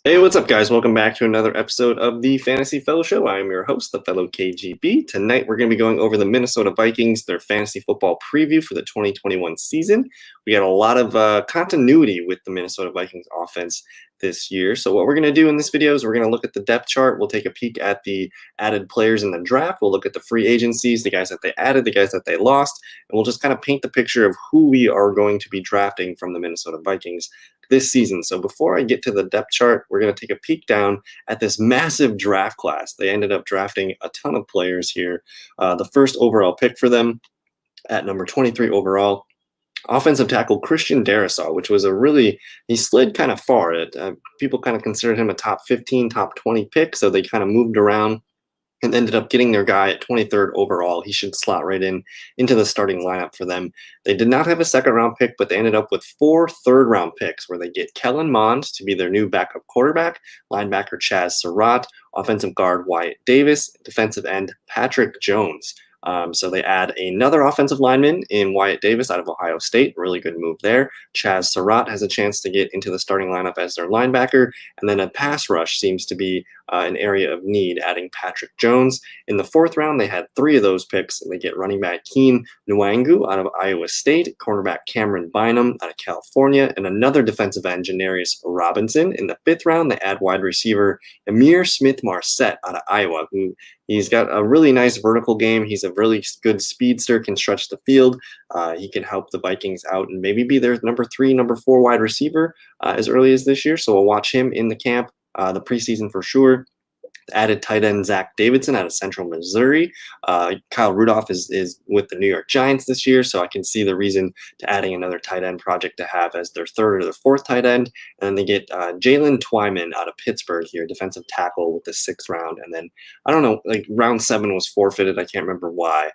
Hey, what's up, guys? Welcome back to another episode of the Fantasy Fellowship. I am your host, the fellow KGB. Tonight, we're going to be going over the Minnesota Vikings, their fantasy football preview for the 2021 season. We got a lot of continuity with the Minnesota Vikings offense this year. So what we're going to do in this video is we're going to look at the depth chart. We'll take a peek at the added players in the draft. We'll look at the free agencies, the guys that they added, the guys that they lost, and we'll just kind of paint the picture of who we are going to be drafting from the Minnesota Vikings this season. So before I get to the depth chart, we're going to take a peek down at this massive draft class. They ended up drafting a ton of players here. The first overall pick for them at number 23 overall, offensive tackle Christian Darrisaw, which was he slid kind of far. People kind of considered him a top 15, top 20 pick, so they kind of moved around and ended up getting their guy at 23rd overall. He should slot right into the starting lineup for them. They did not have a second-round pick, but they ended up with 4 third-round picks where they get Kellen Mond to be their new backup quarterback, linebacker Chaz Surratt, offensive guard Wyatt Davis, defensive end Patrick Jones. So they add another offensive lineman in Wyatt Davis out of Ohio State. Really good move there. Chaz Surratt has a chance to get into the starting lineup as their linebacker. And then a pass rush seems to be an area of need, adding Patrick Jones. In the 4th round, they had 3 of those picks. And they get running back Keen Nwangu out of Iowa State, cornerback Cameron Bynum out of California, and another defensive end, Janarius Robinson. In the 5th round, they add wide receiver Amir Smith-Marset out of Iowa, who he's got a really nice vertical game. He's a really good speedster, can stretch the field. He can help the Vikings out and maybe be their number 3, number 4 wide receiver as early as this year. So we'll watch him in the camp, the preseason for sure. Added tight end Zach Davidson out of Central Missouri. Kyle Rudolph is with the New York Giants this year, so I can see the reason to adding another tight end project to have as their 3rd or their 4th tight end. And then they get Jalen Twyman out of Pittsburgh here, defensive tackle with the 6th round. And then, I don't know, like round 7 was forfeited. I can't remember why.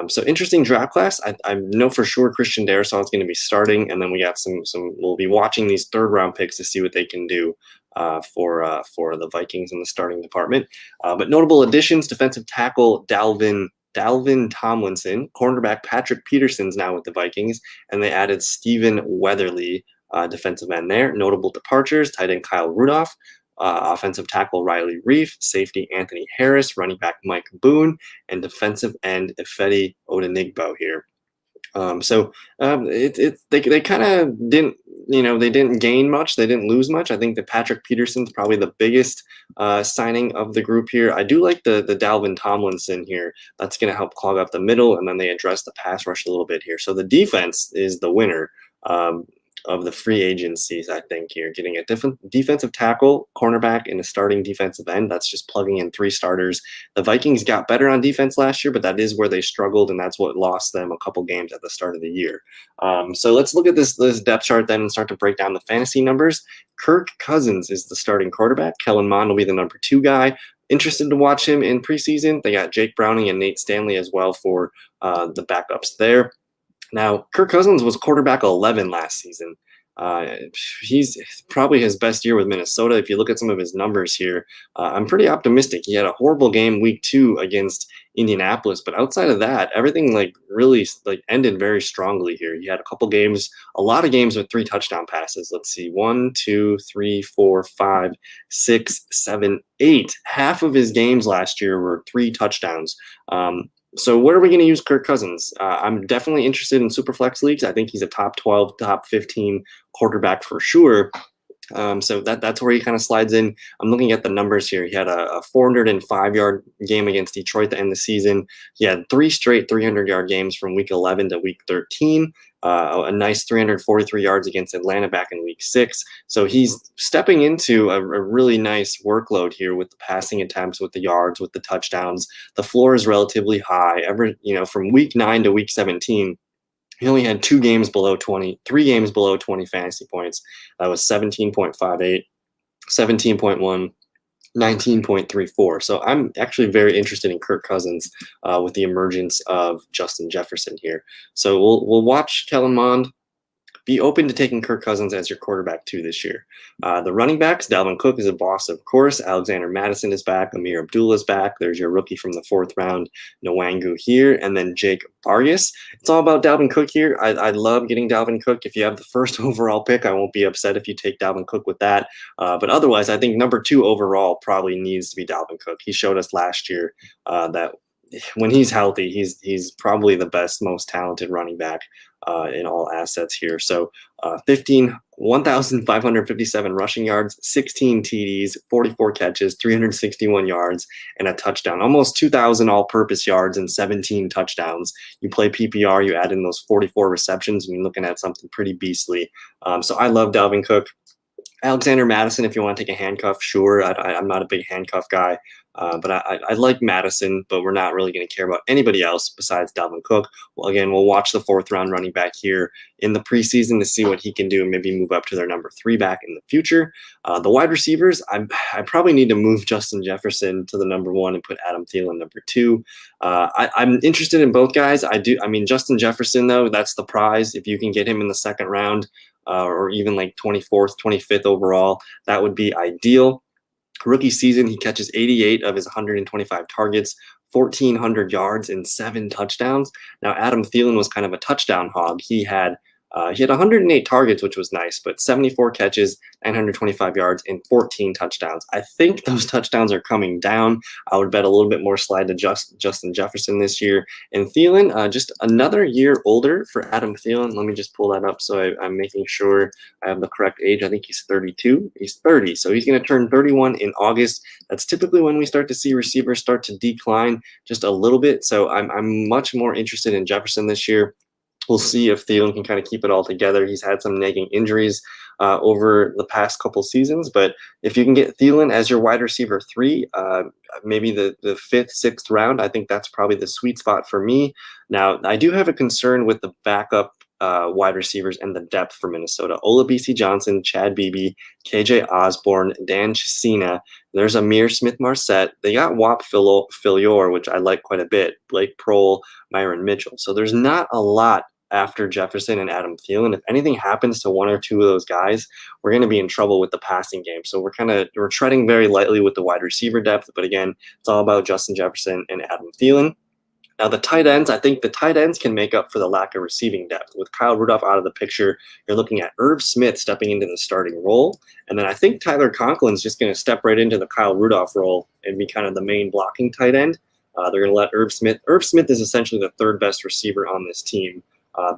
So interesting draft class. I know for sure Christian Darrisaw is going to be starting, and then we got some. We'll be watching these 3rd round picks to see what they can do for the Vikings in the starting department. But notable additions: defensive tackle Dalvin Tomlinson, cornerback Patrick Peterson's now with the Vikings, and they added Stephen Weatherly, defensive end there. Notable departures: tight end Kyle Rudolph. Offensive tackle Riley Reif, safety Anthony Harris, running back Mike Boone, and defensive end Ifedi Odenigbo here. They kind of didn't, they didn't gain much. They didn't lose much. I think that Patrick Peterson's probably the biggest signing of the group here. I do like the Dalvin Tomlinson here. That's going to help clog up the middle, and then they address the pass rush a little bit here. So the defense is the winner of the free agencies, I think, here. Getting a different defensive tackle, cornerback, and a starting defensive end. That's just plugging in 3 starters. The Vikings got better on defense last year, but that is where they struggled, and that's what lost them a couple games at the start of the year. So let's look at this depth chart then and start to break down the fantasy numbers. Kirk Cousins is the starting quarterback. Kellen Mond will be the number 2 guy. Interested to watch him in preseason. They got Jake Browning and Nate Stanley as well for the backups there. Now, Kirk Cousins was quarterback 11 last season. He's probably his best year with Minnesota. If you look at some of his numbers here, I'm pretty optimistic. He had a horrible game week 2 against Indianapolis, but outside of that, everything really ended very strongly here. He had a lot of games with 3 touchdown passes. Let's see, 1, 2, 3, 4, 5, 6, 7, 8. Half of his games last year were 3 touchdowns. So where are we going to use Kirk Cousins? I'm definitely interested in Superflex leagues. I think he's a top 12, top 15 quarterback for sure. So that's where he kind of slides in. I'm looking at the numbers here. He had a 405-yard game against Detroit to end the season. He had 3 straight 300-yard games from week 11 to week 13. A nice 343 yards against Atlanta back in week 6. So he's stepping into a really nice workload here with the passing attempts, with the yards, with the touchdowns. The floor is relatively high. From week 9 to week 17, he only had 3 games below 20 fantasy points. That was 17.58, 17.1, 19.34. So I'm actually very interested in Kirk Cousins with the emergence of Justin Jefferson here. So we'll watch Kellen Mond be open to taking Kirk Cousins as your quarterback too this year. The running backs, Dalvin Cook is a boss, of course. Alexander Mattison is back. Amir Abdullah is back. There's your rookie from the 4th round, Nwangu here, and then Jake Vargas. It's all about Dalvin Cook here. I love getting Dalvin Cook. If you have the 1st overall pick, I won't be upset if you take Dalvin Cook with that. But otherwise, I think number 2 overall probably needs to be Dalvin Cook. He showed us last year that when he's healthy, he's probably the best, most talented running back in all assets here. So 1,557 rushing yards, 16 TDs, 44 catches, 361 yards, and a touchdown. Almost 2,000 all-purpose yards and 17 touchdowns. You play PPR, you add in those 44 receptions, and you're looking at something pretty beastly. So I love Dalvin Cook. Alexander Mattison, if you want to take a handcuff, sure. I'm not a big handcuff guy, but I like Mattison, but we're not really going to care about anybody else besides Dalvin Cook. Well, again, we'll watch the 4th round running back here in the preseason to see what he can do and maybe move up to their number 3 back in the future. The wide receivers, I probably need to move Justin Jefferson to the number 1 and put Adam Thielen number 2. I'm interested in both guys. I mean, Justin Jefferson, though, that's the prize. If you can get him in the 2nd round, or even like 24th, 25th overall, that would be ideal. Rookie season, he catches 88 of his 125 targets, 1,400 yards and 7 touchdowns. Now, Adam Thielen was kind of a touchdown hog. He had 108 targets, which was nice, but 74 catches, 925 yards, and 14 touchdowns. I think those touchdowns are coming down. I would bet a little bit more slide to Justin Jefferson this year. And Thielen, just another year older for Adam Thielen. Let me just pull that up so I'm making sure I have the correct age. I think he's 32. He's 30, so he's going to turn 31 in August. That's typically when we start to see receivers start to decline just a little bit. So I'm much more interested in Jefferson this year. We'll see if Thielen can kind of keep it all together. He's had some nagging injuries over the past couple seasons, but if you can get Thielen as your wide receiver 3, maybe the 5th, 6th round, I think that's probably the sweet spot for me. Now, I do have a concern with the backup wide receivers and the depth for Minnesota. Olabisi Johnson, Chad Beebe, KJ Osborne, Dan Chisena. There's Amir Smith-Marset. They got Whop Philyor, which I like quite a bit. Blake Prohl, Myron Mitchell. So there's not a lot after Jefferson and Adam Thielen. If anything happens to 1 or 2 of those guys, we're going to be in trouble with the passing game. So we're treading very lightly with the wide receiver depth. But again, it's all about Justin Jefferson and Adam Thielen. Now, the tight ends, I think the tight ends can make up for the lack of receiving depth. With Kyle Rudolph out of the picture, you're looking at Irv Smith stepping into the starting role. And then I think Tyler Conklin's just going to step right into the Kyle Rudolph role and be kind of the main blocking tight end. They're going to let Irv Smith is essentially the 3rd best receiver on this team.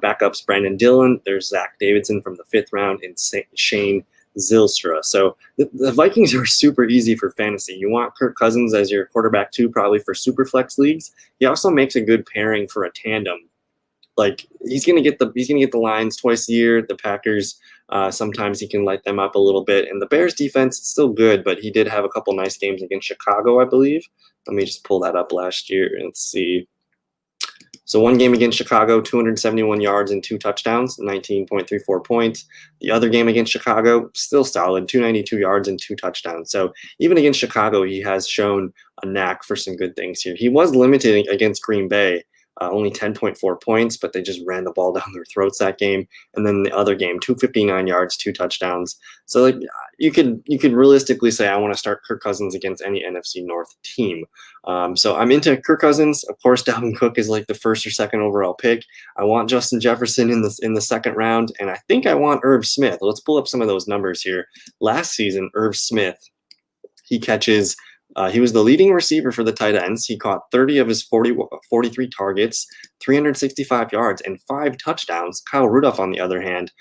Backups, Brandon Dillon. There's Zach Davidson from the 5th round and Shane Zylstra. So the Vikings are super easy for fantasy. You want Kirk Cousins as your quarterback too, probably for super flex leagues. He also makes a good pairing for a tandem. Like he's gonna get the Lions twice a year. The Packers, sometimes he can light them up a little bit. And the Bears defense is still good, but he did have a couple nice games against Chicago, I believe. Let me just pull that up last year and see. So 1 game against Chicago, 271 yards and 2 touchdowns, 19.34 points. The other game against Chicago, still solid, 292 yards and 2 touchdowns. So even against Chicago, he has shown a knack for some good things here. He was limited against Green Bay, only 10.4 points, but they just ran the ball down their throats that game. And then the other game, 259 yards, 2 touchdowns. So like you could realistically say I want to start Kirk Cousins against any NFC North team. So I'm into Kirk Cousins. Of course, Dalvin Cook is like the 1st or 2nd overall pick. I want Justin Jefferson in the 2nd round, and I think I want Irv Smith. Let's pull up some of those numbers here. Last season, Irv Smith, he was the leading receiver for the tight ends. He caught 30 of his 43 targets, 365 yards, and 5 touchdowns. Kyle Rudolph, on the other hand,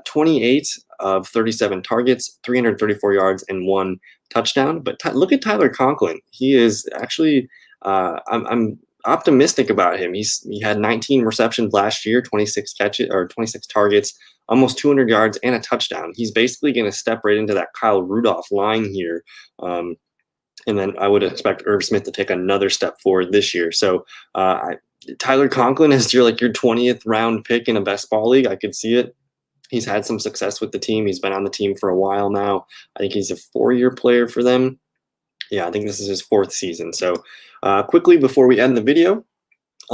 28 of 37 targets, 334 yards, and 1 touchdown. But look at Tyler Conklin. He is actually, I'm optimistic about him. He had 19 receptions last year, 26 targets, almost 200 yards, and a touchdown. He's basically going to step right into that Kyle Rudolph line here. And then I would expect Irv Smith to take another step forward this year. So Tyler Conklin is your 20th round pick in a best ball league. I could see it. He's had some success with the team. He's been on the team for a while now. I think he's a 4-year player for them. Yeah, I think this is his 4th season. So quickly before we end the video,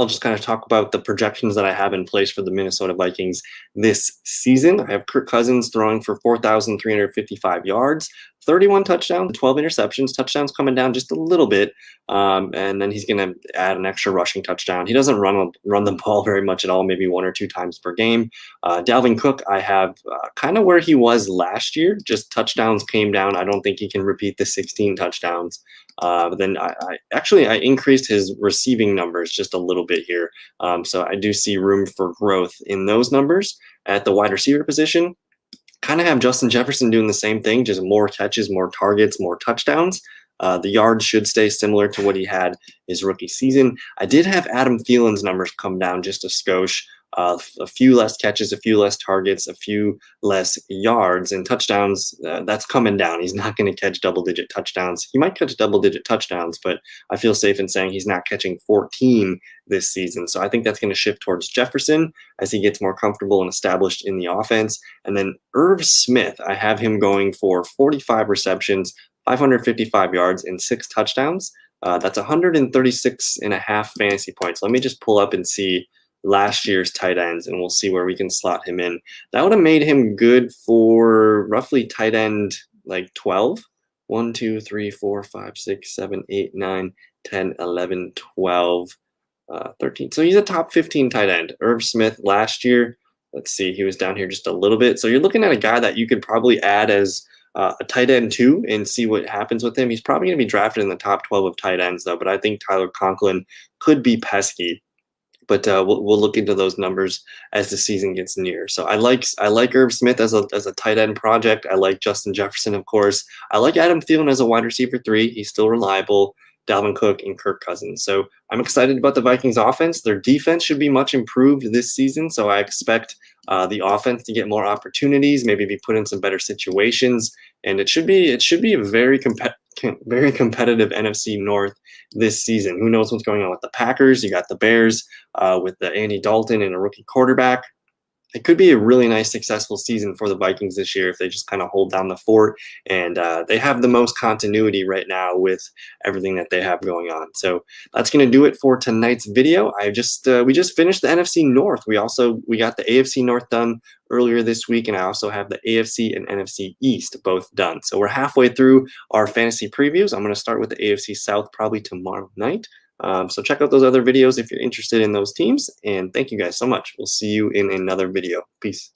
I'll just kind of talk about the projections that I have in place for the Minnesota Vikings this season. I have Kirk Cousins throwing for 4,355 yards, 31 touchdowns, 12 interceptions. Touchdowns coming down just a little bit, and then he's going to add an extra rushing touchdown. He doesn't run the ball very much at all, maybe 1 or 2 times per game. Dalvin Cook, I have kind of where he was last year. Just touchdowns came down. I don't think he can repeat the 16 touchdowns. But then I increased his receiving numbers just a little bit here. So I do see room for growth in those numbers. At the wide receiver position, kind of have Justin Jefferson doing the same thing, just more catches, more targets, more touchdowns. The yards should stay similar to what he had his rookie season. I did have Adam Thielen's numbers come down just a skosh. A few less catches, a few less targets, a few less yards, and touchdowns. That's coming down. He's not going to catch double-digit touchdowns. He might catch double-digit touchdowns, but I feel safe in saying he's not catching 14 this season. So I think that's going to shift towards Jefferson as he gets more comfortable and established in the offense. And then Irv Smith, I have him going for 45 receptions, 555 yards, and 6 touchdowns. That's 136.5 fantasy points. Let me just pull up and see last year's tight ends, and we'll see where we can slot him in. That would have made him good for roughly tight end like 12. 1, 2, 3, 4, 5, 6, 7, 8, 9, 10, 11, 12, 13. So he's a top 15 tight end. Irv Smith last year, let's see, he was down here just a little bit. So you're looking at a guy that you could probably add as a tight end too and see what happens with him. He's probably going to be drafted in the top 12 of tight ends though, but I think Tyler Conklin could be pesky. But we'll look into those numbers as the season gets near. So I like Irv Smith as a tight end project. I like Justin Jefferson, of course. I like Adam Thielen as a wide receiver 3. He's still reliable. Dalvin Cook and Kirk Cousins. So I'm excited about the Vikings offense. Their defense should be much improved this season. So I expect the offense to get more opportunities, maybe be put in some better situations, and it should be a very competitive NFC North this season. Who knows what's going on with the Packers? You got the Bears with the Andy Dalton and a rookie quarterback. It could be a really nice, successful season for the Vikings this year if they just kind of hold down the fort. And they have the most continuity right now with everything that they have going on. So that's going to do it for tonight's video. We just finished the NFC North. We got the AFC North done earlier this week, and I also have the AFC and NFC East both done. So we're halfway through our fantasy previews. I'm going to start with the AFC South probably tomorrow night. So check out those other videos if you're interested in those teams. And thank you guys so much. We'll see you in another video. Peace.